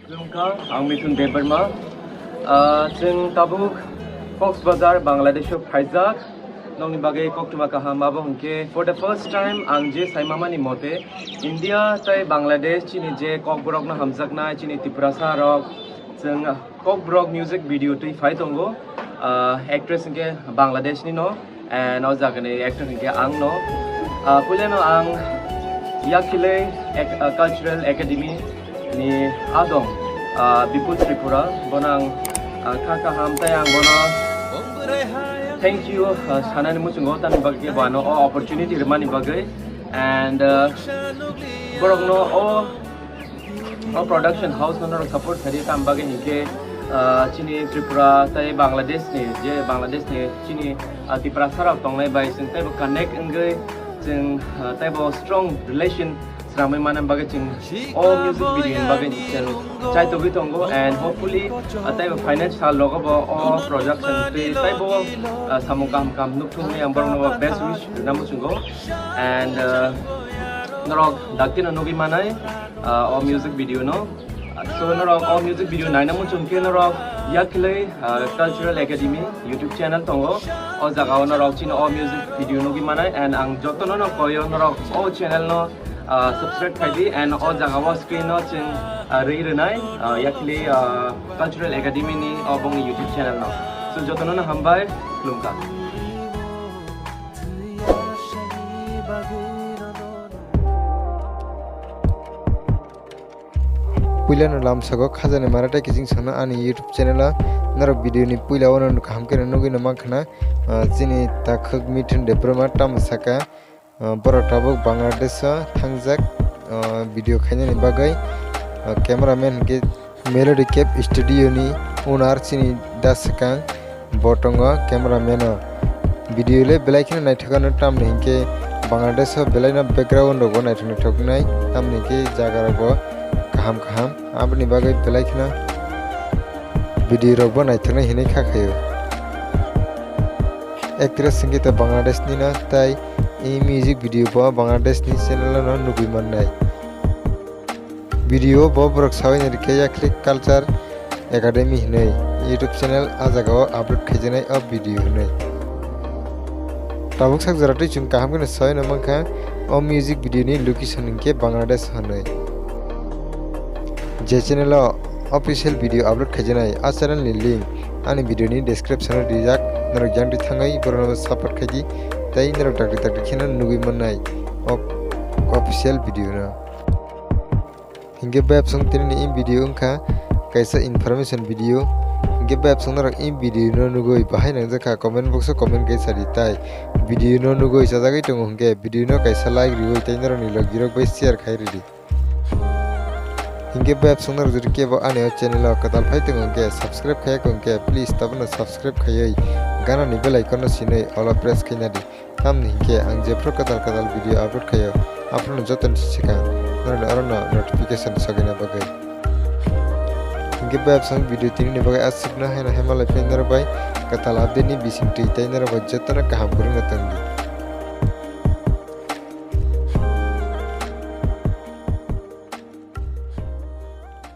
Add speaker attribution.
Speaker 1: Lumka, ang Mithun Debarma. Jeng tabuk Coxbazar, Bangladesh Phaizak. Nong ni bagay kok tuma kahama ba hungke for the first time ang je saimama ni mote India tai Bangladesh chini je kok brok na hamzak na chini Tiprasa rok jeng kok brok music video tui phai tongo actress hungke Bangladesh ni no and au jagane actor hungke ang no puleno ang Yakile Cultural Academy ni Adong Bipul Tripura bonang kakaham tayang bono thank you sanani muchungo tan bagge bano opportunity remani bagay and borok no o production house no support khari kam bagay nike chini Tripura tai Bangladesh ni je Bangladesh ni chini Tripura sarap tongnai bai sing tai connect ngai jeng tai bo strong relation Ramai mana bagai cing all music video bagai cing cai to gitu nggo and hopefully tai finance hal logo bo all production te tai bo samung kam nukung ni yang barang no best wish namu cunggo and norok dakin no gi manai all music video no so norok all music video nai namu cungke norok Yakile Cultural Academy YouTube channel tongo o jaga norok chin all music video no gi manai and ang joto no koyo norok all channel no subscribe khaidi and all jaga screen no ching rei Yakile Cultural Academy ni obong ni YouTube channel no so joto no hambai lumka
Speaker 2: puila no lam sago khajane marata kijing sana ani YouTube channel nara video ni puila ono kham kene nogi no makhna chini takhak Mithun Debarma tam saka Borotabuk Bangladesh thangjak video khaina ni bagai cameraman ke Melody Cap Studio ni owner chini dasakang botonga cameraman video le belai khina nai thakano tam ni ke Bangladesh belai na background rogo nai thakna thoknai tam ni ke jaga rogo kaham abni bagai belai khina video rogo nai thaknai hinai khakhayo actress singita Bangladesh ni na tai music video bo Bangladesh ni channel no nugi mannai video bo borok sawai ni ke Yakile Culture Academy hinai YouTube channel ajaga upload khajanai of video hinai tabuk sak jarati chung kaham kene sawai no mangkha o music video ni location ke Bangladesh hanai je channel official video upload khajanai a channel ni link ani video ni description rijak narok jangti thangai borno support khaji tai narok dakti khina nugi mannai official video na hinge web song tin ni video ungkha kaisa information video hinge web song narok video no nugoi bahai nang jaka comment box comment kai sari tai video no nugoi sajagai tongo hinge video no kaisa like rioi tai narok ni log jirok bai share khai ri hinge web song narok jodi kebo ani channel katal phai tongo hinge subscribe khai ko hinge please tabna subscribe khai gana ni bell icon sinai all press khaina di tam ni ke ang je pro katal video upload khayo apno joton sika narona notification sagina bagai hinge web song video tin ni bagai asipna hena hemalai penar bai katal update ni bising tai tai nar bai jotona kaham kurina tangi